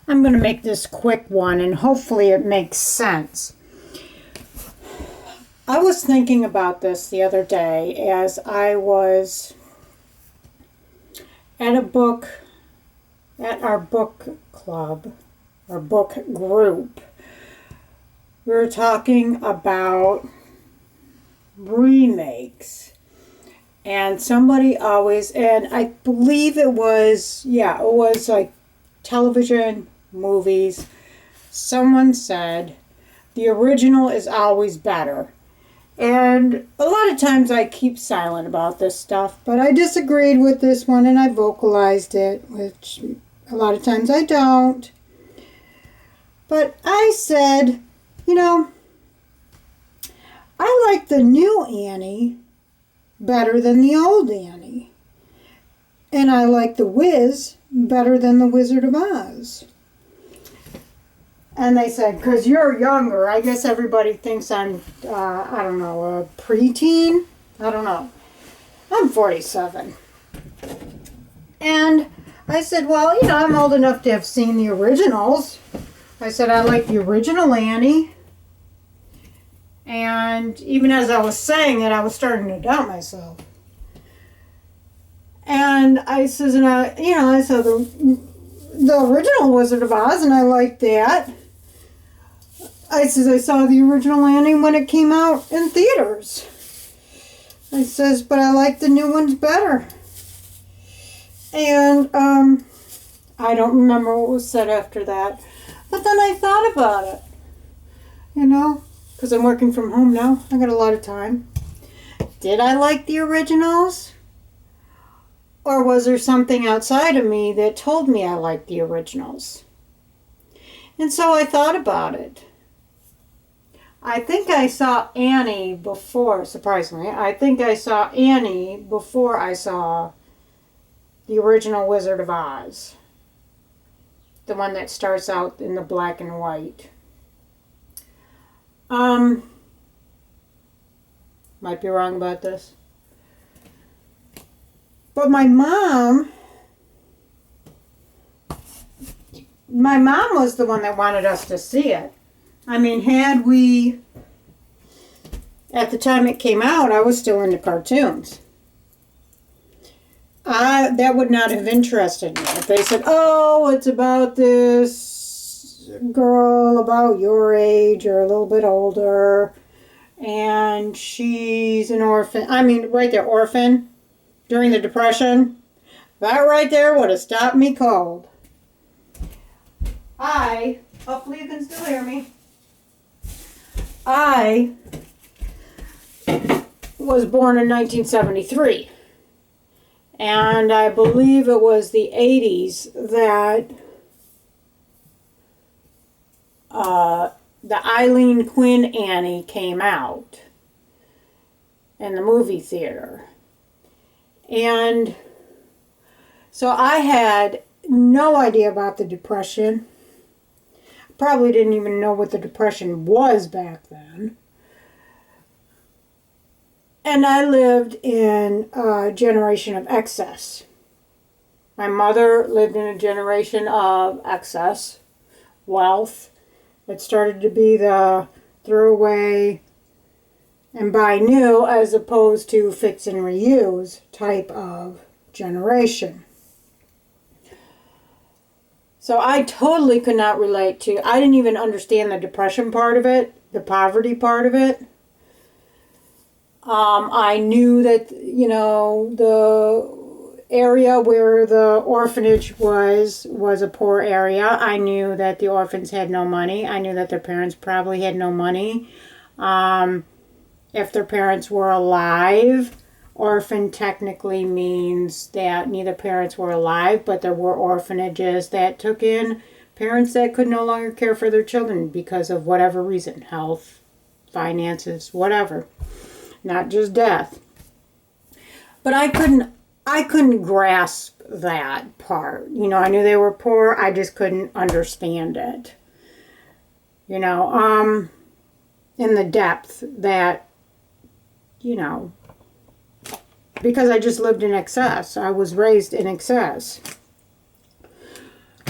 I'm going to make this quick one and hopefully it makes sense. I was thinking about this the other day as I was at our book club or book group. We were talking about remakes. And somebody always, and I believe it was like television, movies. Someone said the original is always better. And a lot of times I keep silent about this stuff, but I disagreed with this one and I vocalized it, which a lot of times I don't. But I said, I like the new Annie better than the old Annie. And I like the Wiz better than the Wizard of Oz. And they said, because you're younger, I guess everybody thinks I'm, I don't know, a preteen? I don't know. I'm 47. And I said, well, I'm old enough to have seen the originals. I said, I like the original Annie. And even as I was saying it, I was starting to doubt myself. And I says, I saw the original Wizard of Oz, and I liked that. I says, I saw the original Annie when it came out in theaters. I says, but I like the new ones better. And I don't remember what was said after that. But then I thought about it, because I'm working from home now. I got a lot of time. Did I like the originals? Or was there something outside of me that told me I liked the originals? And so I thought about it. I think I saw Annie before, surprisingly. I think I saw Annie before I saw the original Wizard of Oz. The one that starts out in the black and white. Might be wrong about this. But my mom was the one that wanted us to see it. I mean, had we, at the time it came out, I was still into cartoons. That would not have interested me. If they said, oh, it's about this girl about your age or a little bit older, and she's an orphan. I mean, right there, orphan, during the Depression. That right there would have stopped me cold. Hopefully you can still hear me. I was born in 1973. And I believe it was the 80s that the Eileen Quinn Annie came out in the movie theater. And so I had no idea about the Depression. Probably didn't even know what the Depression was back then. And I lived in a generation of excess. My mother lived in a generation of excess, wealth. It started to be the throw away and buy new as opposed to fix and reuse type of generation. So I totally could not relate to, I didn't even understand the depression part of it, the poverty part of it. I knew that, the area where the orphanage was a poor area. I knew that the orphans had no money. I knew that their parents probably had no money. If their parents were alive, orphan technically means that neither parents were alive, but there were orphanages that took in parents that could no longer care for their children because of whatever reason, health, finances, whatever. Not just death. But I couldn't grasp that part. I knew they were poor, I just couldn't understand it. In the depth that, because I just lived in excess. I was raised in excess.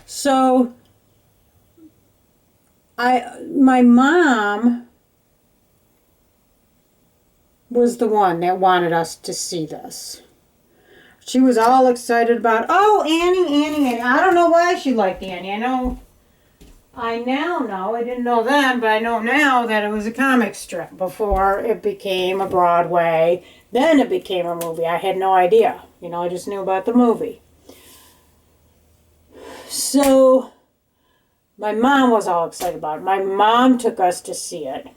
So My mom was the one that wanted us to see this. She was all excited about, oh, Annie. I don't know why she liked Annie. I now know, I didn't know then, but I know now that it was a comic strip before it became a Broadway. Then it became a movie. I had no idea. I just knew about the movie. So my mom was all excited about it. My mom took us to see it.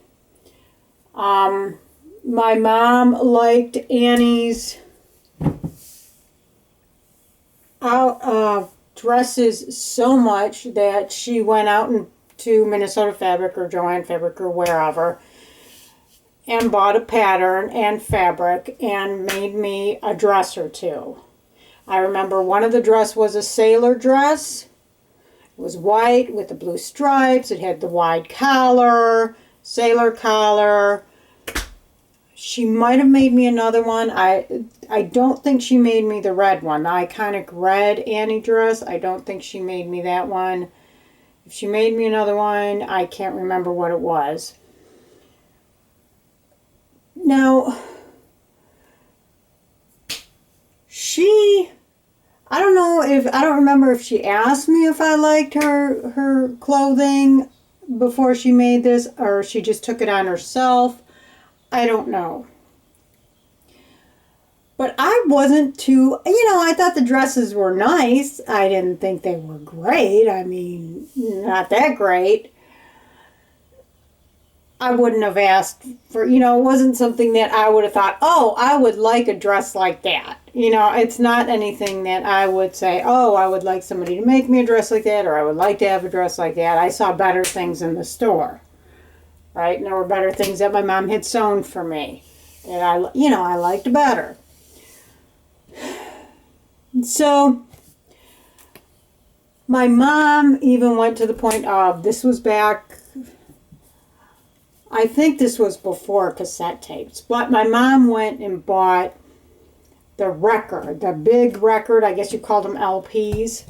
My mom liked Annie's dresses so much that she went out to Minnesota Fabric or Joann Fabric or wherever and bought a pattern and fabric and made me a dress or two. I remember one of the dress was a sailor dress. It was white with the blue stripes. It had the wide collar, sailor collar. She might have made me another one. I don't think she made me the red one, the iconic red Annie dress. I don't think she made me that one. If she made me another one, I can't remember what it was. Now, I don't remember if she asked me if I liked her clothing before she made this, or she just took it on herself. I don't know. But I wasn't too, I thought the dresses were nice. I didn't think they were great. I mean, not that great. I wouldn't have asked for, it wasn't something that I would have thought, oh, I would like a dress like that. It's not anything that I would say, oh, I would like somebody to make me a dress like that, or I would like to have a dress like that. I saw better things in the store, right? And there were better things that my mom had sewn for me that I liked better. So my mom even went to the point of, this was back, I think this was before cassette tapes, but my mom went and bought the record, the big record, I guess you called them LPs,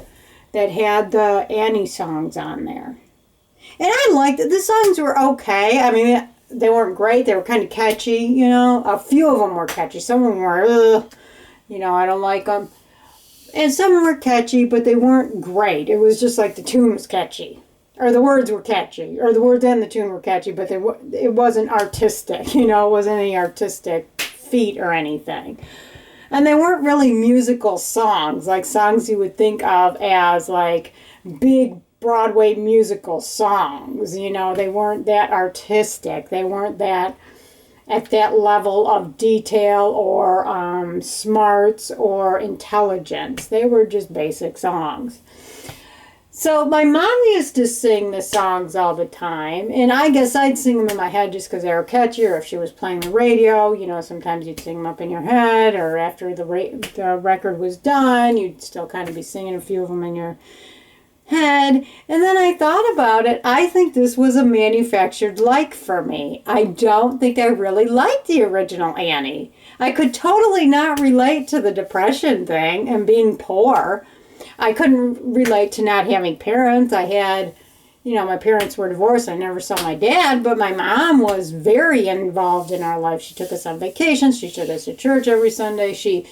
that had the Annie songs on there. And I liked it. The songs were okay. I mean, they weren't great. They were kind of catchy, A few of them were catchy. Some of them were, I don't like them. And some of them were catchy, but they weren't great. It was just like the tune was catchy. Or the words were catchy. Or the words and the tune were catchy, but it wasn't artistic. It wasn't any artistic feat or anything. And they weren't really musical songs, like songs you would think of as like big Broadway musical songs. They weren't that artistic. They weren't that at that level of detail or smarts or intelligence. They were just basic songs. So my mom used to sing the songs all the time, and I guess I'd sing them in my head just because they were catchy, or if she was playing the radio, sometimes you'd sing them up in your head, or after the record was done, you'd still kind of be singing a few of them in your head. And then I thought about it. I think this was a manufactured like for me. I don't think I really liked the original Annie. I could totally not relate to the Depression thing and being poor. I couldn't relate to not having parents. I had, my parents were divorced. I never saw my dad, but my mom was very involved in our life. She took us on vacations. She took us to church every Sunday. She,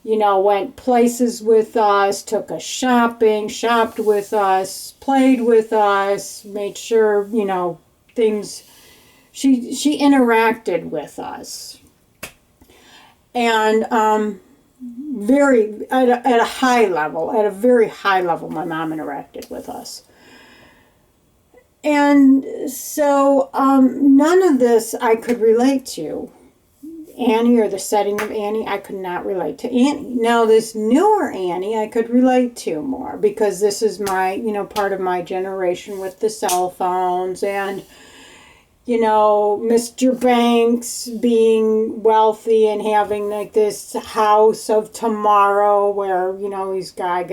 went places with us, took us shopping, shopped with us, played with us, made sure, things, she interacted with us. And, at a high level, at a very high level, my mom interacted with us. And so none of this I could relate to. Annie or the setting of Annie, I could not relate to Annie. Now this newer Annie I could relate to more because this is my, part of my generation with the cell phones and Mr. Banks being wealthy and having like this house of tomorrow where, he's got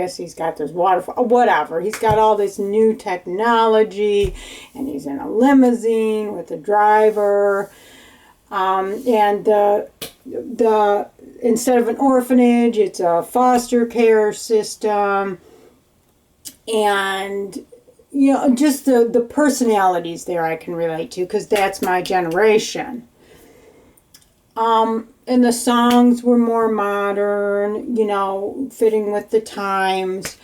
this waterfall, whatever. He's got all this new technology and he's in a limousine with a driver. And the instead of an orphanage, it's a foster care system. And just the personalities there I can relate to because that's my generation. And the songs were more modern, fitting with the times.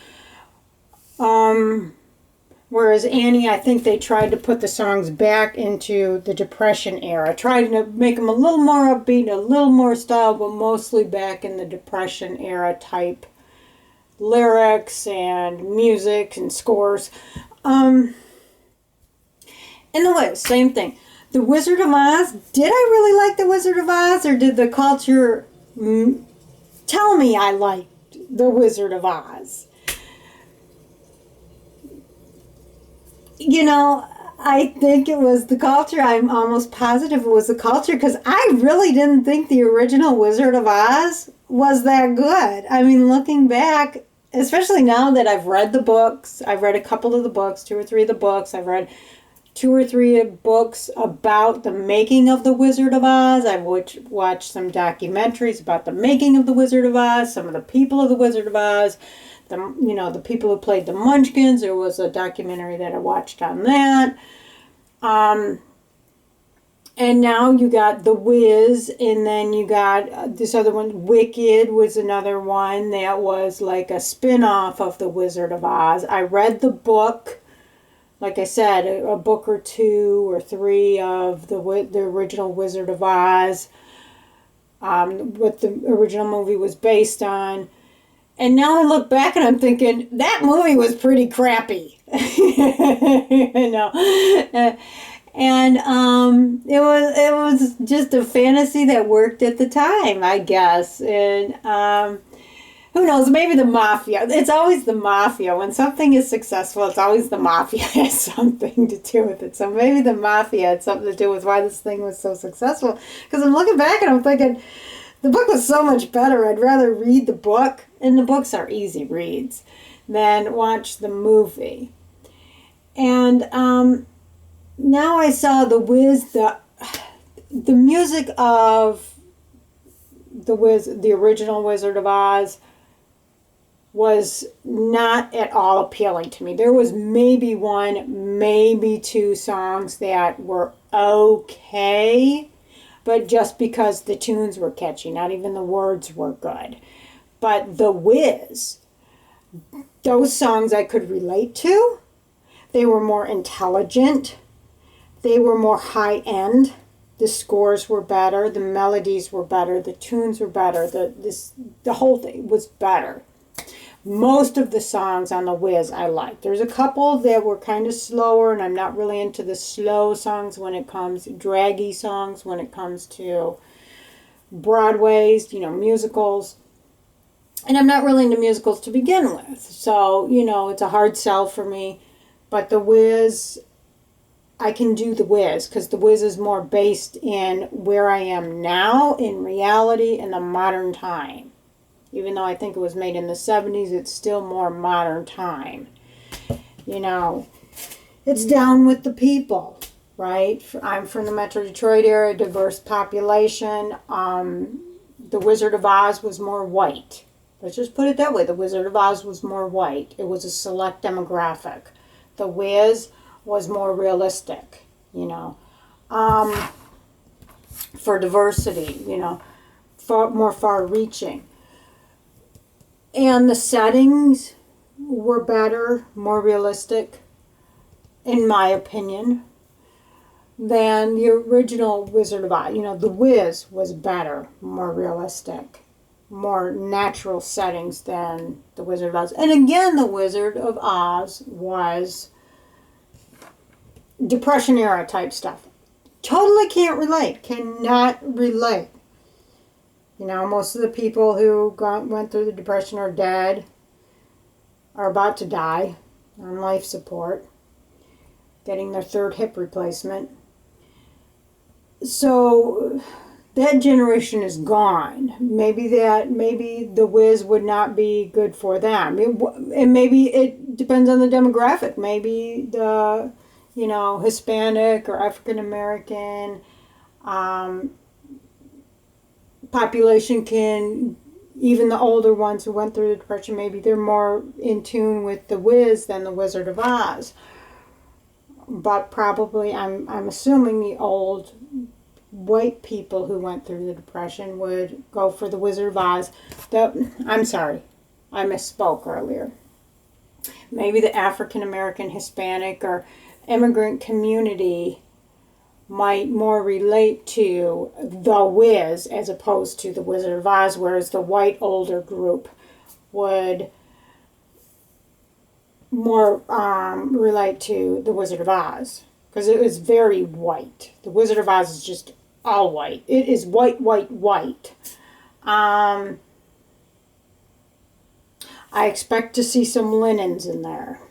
Whereas Annie, I think they tried to put the songs back into the Depression era, tried to make them a little more upbeat, a little more style, but mostly back in the Depression era type lyrics and music and scores. And the Wiz, same thing. The Wizard of Oz, did I really like The Wizard of Oz, or did the culture tell me I liked The Wizard of Oz? I think it was the culture. I'm almost positive it was the culture because I really didn't think the original Wizard of Oz was that good. I mean, looking back, especially now that I've read the books, I've read a couple of the books, 2 or 3 of the books, I've read 2 or 3 books about the making of the Wizard of Oz. I've watched some documentaries about the making of the Wizard of Oz, some of the people of the Wizard of Oz, the people who played the Munchkins. There was a documentary that I watched on that. And now you got The Wiz, and then you got this other one, Wicked was another one that was like a spin-off of the Wizard of Oz. I read the book. Like I said, a book or 2 or 3 of the original Wizard of Oz, what the original movie was based on. And now I look back and I'm thinking, that movie was pretty crappy. And it was just a fantasy that worked at the time, I guess. And who knows, maybe the mafia. It's always the mafia. When something is successful, it's always the mafia has something to do with it. So maybe the mafia had something to do with why this thing was so successful. Because I'm looking back and I'm thinking, the book was so much better. I'd rather read the book, and the books are easy reads, than watch the movie. And now I saw The Wiz, the music of The Wiz, the original Wizard of Oz, was not at all appealing to me. There was maybe 1, maybe 2 songs that were okay, but just because the tunes were catchy, not even the words were good. But The Wiz, those songs I could relate to. They were more intelligent. They were more high-end. The scores were better. The melodies were better. The tunes were better. The whole thing was better. Most of the songs on The Wiz I liked. There's a couple that were kind of slower, and I'm not really into the slow songs when it comes, draggy songs when it comes to Broadway's, musicals. And I'm not really into musicals to begin with. So, it's a hard sell for me. But The Wiz, I can do The Wiz because The Wiz is more based in where I am now, in reality, in the modern time. Even though I think it was made in the 70s, it's still more modern time. It's down with the people, right? I'm from the Metro Detroit area, diverse population. The Wizard of Oz was more white. Let's just put it that way. The Wizard of Oz was more white. It was a select demographic. The Wiz was more realistic, for diversity, more far-reaching. And the settings were better, more realistic, in my opinion, than the original Wizard of Oz. The Wiz was better, more realistic, more natural settings than the Wizard of Oz. And again, the Wizard of Oz was Depression era type stuff. Totally can't relate, cannot relate. Most of the people who went through the Depression are dead, are about to die on life support, getting their 3rd hip replacement. So that generation is gone. Maybe the Wiz would not be good for them. And maybe it depends on the demographic. Maybe the, Hispanic or African American, population can, even the older ones who went through the Depression, maybe they're more in tune with The Wiz than the Wizard of Oz. but probably I'm assuming the old white people who went through the Depression would go for the Wizard of Oz. I'm sorry, I misspoke earlier. Maybe the African American, Hispanic, or immigrant community might more relate to the Wiz as opposed to the Wizard of Oz, whereas the white older group would more relate to the Wizard of Oz, because it was very white. The Wizard of Oz is just all white. It is white, white, white. I expect to see some linens in there.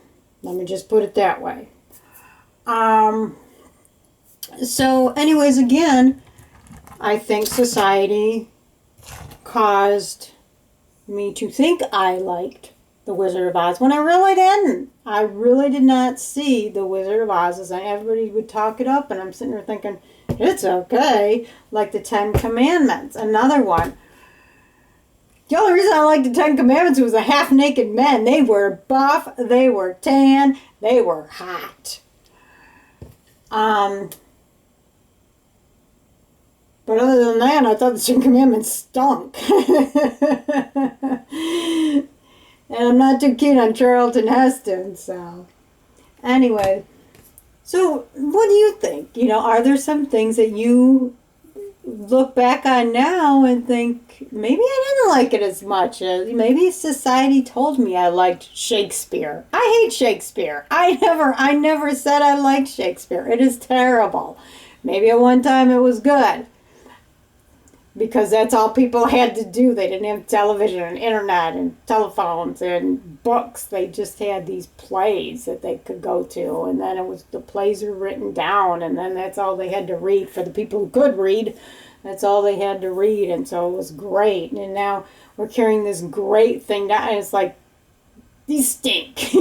Let me just put it that way. So anyways, again, I think society caused me to think I liked the Wizard of Oz when I really didn't. I really did not see the Wizard of Oz as everybody would talk it up, and I'm sitting there thinking, it's okay. Like the Ten Commandments, another one. The only reason I liked the Ten Commandments was the half-naked men. They were buff, they were tan, they were hot. But other than that, I thought the Ten Commandments stunk. And I'm not too keen on Charlton Heston, so. Anyway, so what do you think? You know, are there some things that you look back on now and think, maybe I didn't like it as much as, maybe society told me I liked Shakespeare. I hate Shakespeare. I never said I liked Shakespeare. It is terrible. Maybe at one time it was good, because that's all people had to do. They didn't have television and internet and telephones and books. They just had these plays that they could go to, and then the plays were written down, and then that's all they had to read. For the people who could read, that's all they had to read, and so it was great. And now we're carrying this great thing down, and it's like, these stink.